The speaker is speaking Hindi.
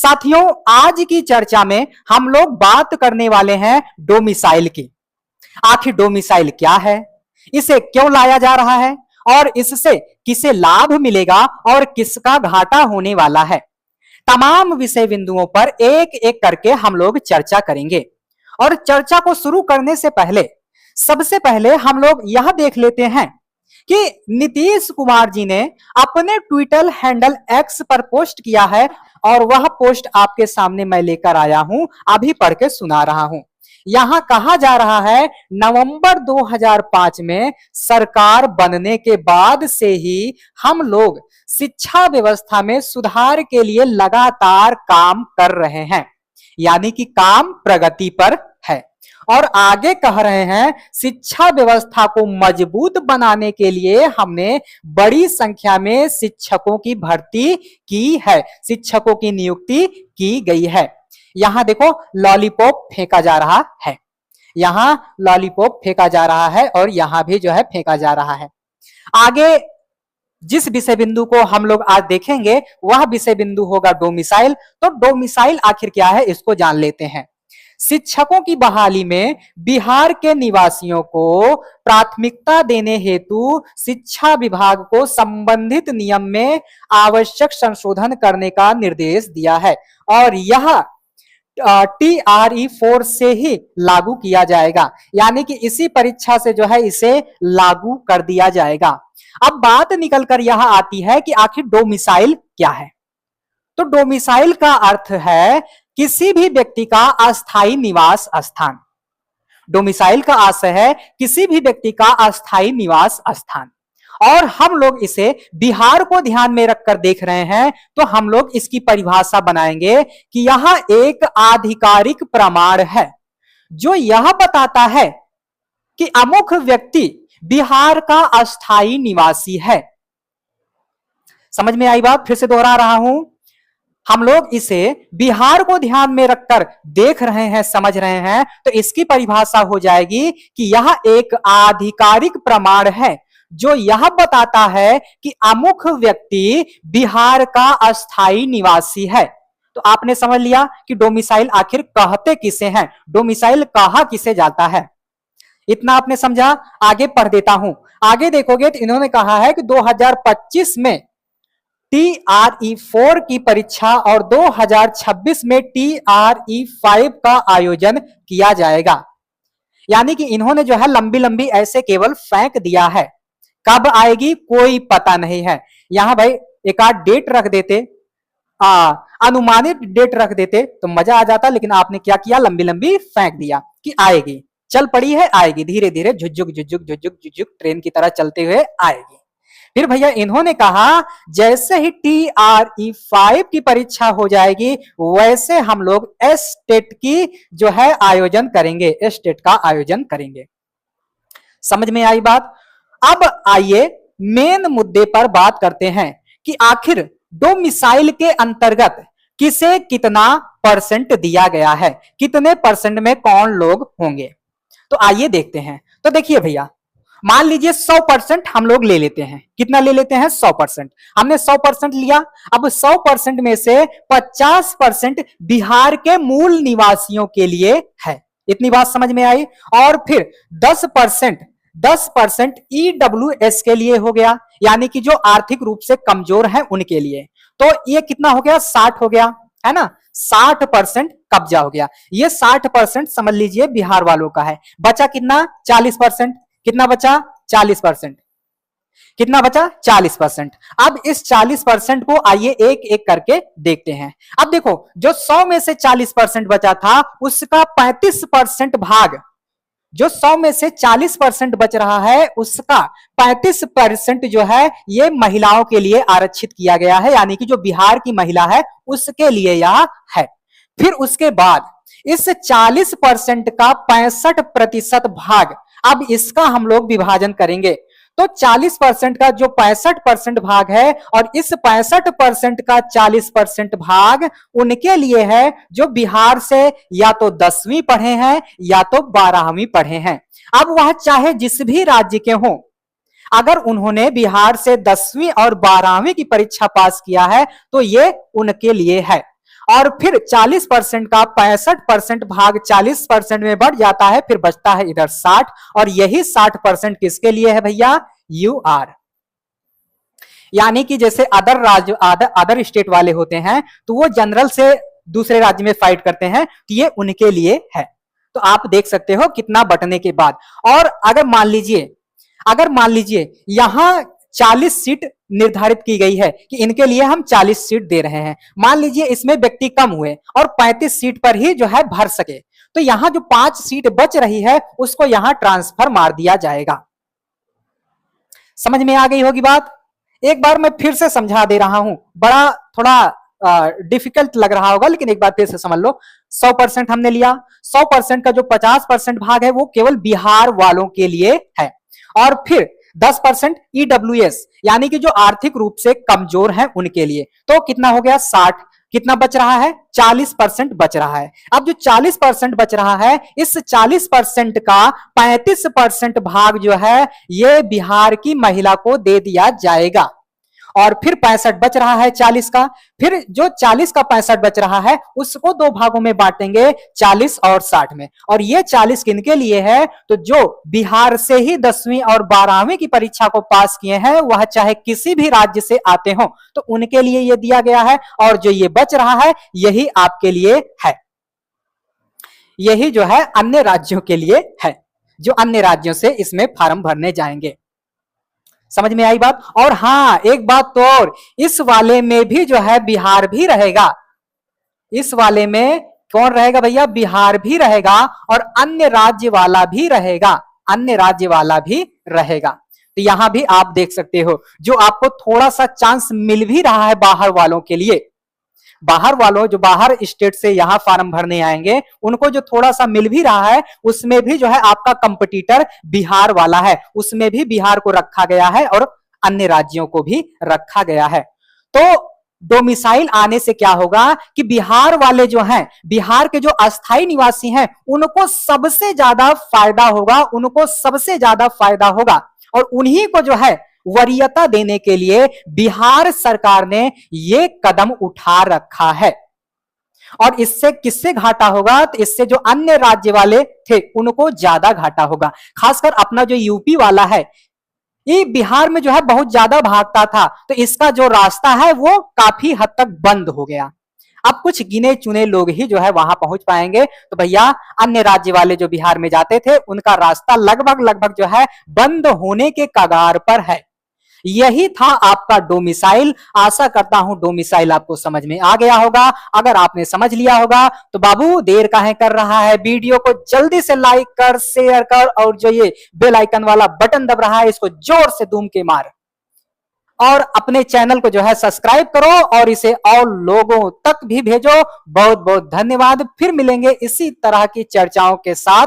साथियों, आज की चर्चा में हम लोग बात करने वाले हैं डोमिसाइल की। आखिर डोमिसाइल क्या है, इसे क्यों लाया जा रहा है और इससे किसे लाभ मिलेगा और किसका घाटा होने वाला है। तमाम विषय बिंदुओं पर एक एक करके हम लोग चर्चा करेंगे। और चर्चा को शुरू करने से पहले सबसे पहले हम लोग यह देख लेते हैं कि नीतीश कुमार जी ने अपने ट्विटर हैंडल एक्स पर पोस्ट किया है और वह पोस्ट आपके सामने मैं लेकर आया हूं, अभी पढ़ के सुना रहा हूं। यहां कहा जा रहा है, नवंबर 2005 में सरकार बनने के बाद से ही हम लोग शिक्षा व्यवस्था में सुधार के लिए लगातार काम कर रहे हैं, यानी कि काम प्रगति पर है। और आगे कह रहे हैं, शिक्षा व्यवस्था को मजबूत बनाने के लिए हमने बड़ी संख्या में शिक्षकों की भर्ती की है, शिक्षकों की नियुक्ति की गई है। यहां देखो लॉलीपॉप फेंका जा रहा है, यहां लॉलीपॉप फेंका जा रहा है और यहां भी जो है फेंका जा रहा है। आगे जिस विषय बिंदु को हम लोग आज देखेंगे वह विषय बिंदु होगा डोमिसाइल। तो डोमिसाइल आखिर क्या है, इसको जान लेते हैं। शिक्षकों की बहाली में बिहार के निवासियों को प्राथमिकता देने हेतु शिक्षा विभाग को संबंधित नियम में आवश्यक संशोधन करने का निर्देश दिया है और यह TRE-4 से ही लागू किया जाएगा, यानी कि इसी परीक्षा से जो है इसे लागू कर दिया जाएगा। अब बात निकलकर यह आती है कि आखिर डोमिसाइल क्या है। तो डोमिसाइल का अर्थ है किसी भी व्यक्ति का अस्थायी निवास स्थान। डोमिसाइल का अर्थ है किसी भी व्यक्ति का अस्थायी निवास स्थान। और हम लोग इसे बिहार को ध्यान में रखकर देख रहे हैं, तो हम लोग इसकी परिभाषा बनाएंगे कि यह एक आधिकारिक प्रमाण है जो यह बताता है कि अमुक व्यक्ति बिहार का अस्थायी निवासी है। समझ में आई बात? फिर से दोहरा रहा हूं, हम लोग इसे बिहार को ध्यान में रखकर देख रहे हैं, समझ रहे हैं, तो इसकी परिभाषा हो जाएगी कि यह एक आधिकारिक प्रमाण है जो यह बताता है कि अमुक व्यक्ति बिहार का अस्थायी निवासी है। तो आपने समझ लिया कि डोमिसाइल आखिर कहते किसे हैं, डोमिसाइल कहा किसे जाता है। इतना आपने समझा। आगे पढ़ देता हूं। आगे देखोगे तो इन्होंने कहा है कि 2025 में TRE-4 की परीक्षा और 2026 में TRE-5 का आयोजन किया जाएगा। यानी कि इन्होंने जो है लंबी लंबी ऐसे केवल फेंक दिया है, कब आएगी कोई पता नहीं है। यहां भाई एक आध डेट रख देते, अनुमानित डेट रख देते तो मजा आ जाता, लेकिन आपने क्या किया, लंबी लंबी फेंक दिया कि आएगी, चल पड़ी है, आएगी, धीरे धीरे झुझुक झुझुक झुझुक झुझुक ट्रेन की तरह चलते हुए आएगी। फिर भैया इन्होंने कहा जैसे ही TRE-5 की परीक्षा हो जाएगी वैसे हम लोग एस-टेट की जो है आयोजन करेंगे, एस-टेट का आयोजन करेंगे। समझ में आई बात? अब आइए मेन मुद्दे पर बात करते हैं कि आखिर डोमिसाइल के अंतर्गत किसे कितना परसेंट दिया गया है, कितने परसेंट में कौन लोग होंगे। तो आइए देखते हैं। तो देखिए भैया, मान लीजिए 100% हम लोग ले लेते हैं। कितना ले लेते हैं? 100%। हमने 100% लिया। अब 100% में से 50% बिहार के मूल निवासियों के लिए है। इतनी बात समझ में आई। और फिर 10% EWS के लिए हो गया, यानी कि जो आर्थिक रूप से कमजोर हैं उनके लिए। तो ये कितना हो गया? 60 हो गया, है ना। 60% कब्जा हो गया। ये 60% समझ लीजिए बिहार वालों का है। बचा कितना? 40%। कितना बचा? 40%। कितना बचा? 40%। अब इस 40% को आइए एक एक करके देखते हैं। अब देखो, जो 100 में से 40% बचा था उसका 35% भाग, जो 100 में से 40% बच रहा है उसका 35% जो है ये महिलाओं के लिए आरक्षित किया गया है, यानी कि जो बिहार की महिला है उसके लिए यह है। फिर उसके बाद इस 40% का 65% भाग, अब इसका हम लोग विभाजन करेंगे। तो 40% का जो 65% भाग है और इस 65% का 40% भाग उनके लिए है जो बिहार से या तो 10वीं पढ़े हैं या तो 12वीं पढ़े हैं। अब वह चाहे जिस भी राज्य के हों, अगर उन्होंने बिहार से 10वीं और 12वीं की परीक्षा पास किया है तो ये उनके लिए है। और फिर 40% का 65% भाग 40% में बढ़ जाता है, फिर बचता है इधर 60, और यही 60% किसके लिए है भैया? You are. यानी कि जैसे अदर राज्य अदर स्टेट वाले होते हैं तो वो जनरल से दूसरे राज्य में फाइट करते हैं, तो ये उनके लिए है। तो आप देख सकते हो कितना बटने के बाद। और अगर मान लीजिए यहां 40 सीट निर्धारित की गई है कि इनके लिए हम 40 सीट दे रहे हैं, मान लीजिए इसमें व्यक्ति कम हुए और 35 सीट पर ही जो है भर सके, तो यहां जो 5 सीट बच रही है उसको यहां ट्रांसफर मार दिया जाएगा। समझ में आ गई होगी बात। एक बार मैं फिर से समझा दे रहा हूं, बड़ा थोड़ा डिफिकल्ट लग रहा होगा, लेकिन एक बार फिर से समझ लो। 100% हमने लिया, 100% का जो 50% भाग है वो केवल बिहार वालों के लिए है, और फिर 10% ईडब्ल्यूएस यानी कि जो आर्थिक रूप से कमजोर हैं उनके लिए। तो कितना हो गया? 60। कितना बच रहा है? 40% बच रहा है। अब जो 40% बच रहा है, इस 40% का 35% भाग जो है ये बिहार की महिला को दे दिया जाएगा, और फिर 65 बच रहा है 40 का। फिर जो 40 का 65 बच रहा है उसको दो भागों में बांटेंगे, 40 और 60 में। और ये 40 किनके लिए है? तो जो बिहार से ही 10वीं और 12वीं की परीक्षा को पास किए हैं, वह चाहे किसी भी राज्य से आते हो, तो उनके लिए ये दिया गया है। और जो ये बच रहा है यही आपके लिए है, यही जो है अन्य राज्यों के लिए है, जो अन्य राज्यों से इसमें फॉर्म भरने जाएंगे। समझ में आई बात। और हां, एक बात तो और, इस वाले में भी जो है बिहार भी रहेगा। इस वाले में कौन रहेगा भैया? बिहार भी रहेगा, और अन्य राज्य वाला भी रहेगा, अन्य राज्य वाला भी रहेगा। तो यहां भी आप देख सकते हो, जो आपको थोड़ा सा चांस मिल भी रहा है बाहर वालों के लिए, बाहर वालों जो बाहर स्टेट से यहां फॉर्म भरने आएंगे उनको जो थोड़ा सा मिल भी रहा है, उसमें भी जो है आपका कंपटीटर बिहार वाला है, उसमें भी बिहार को रखा गया है और अन्य राज्यों को भी रखा गया है। तो डोमिसाइल आने से क्या होगा कि बिहार वाले जो हैं, बिहार के जो अस्थायी निवासी हैं, उनको सबसे ज्यादा फायदा होगा, उनको सबसे ज्यादा फायदा होगा, और उन्हीं को जो है वरीयता देने के लिए बिहार सरकार ने यह कदम उठा रखा है। और इससे किससे घाटा होगा? तो इससे जो अन्य राज्य वाले थे उनको ज्यादा घाटा होगा। खासकर अपना जो यूपी वाला है, ये बिहार में जो है बहुत ज्यादा भागता था, तो इसका जो रास्ता है वो काफी हद तक बंद हो गया। अब कुछ गिने चुने लोग ही जो है वहां पहुंच पाएंगे। तो भैया अन्य राज्य वाले जो बिहार में जाते थे उनका रास्ता लगभग जो है बंद होने के कगार पर है। यही था आपका डोमिसाइल। आशा करता हूं डोमिसाइल आपको समझ में आ गया होगा। अगर आपने समझ लिया होगा तो बाबू देर काहे कर रहा है, वीडियो को जल्दी से लाइक कर, शेयर कर, और जो ये बेल आइकन वाला बटन दब रहा है इसको जोर से धूम के मार, और अपने चैनल को जो है सब्सक्राइब करो और इसे और लोगों तक भी भेजो। बहुत बहुत धन्यवाद। फिर मिलेंगे इसी तरह की चर्चाओं के साथ।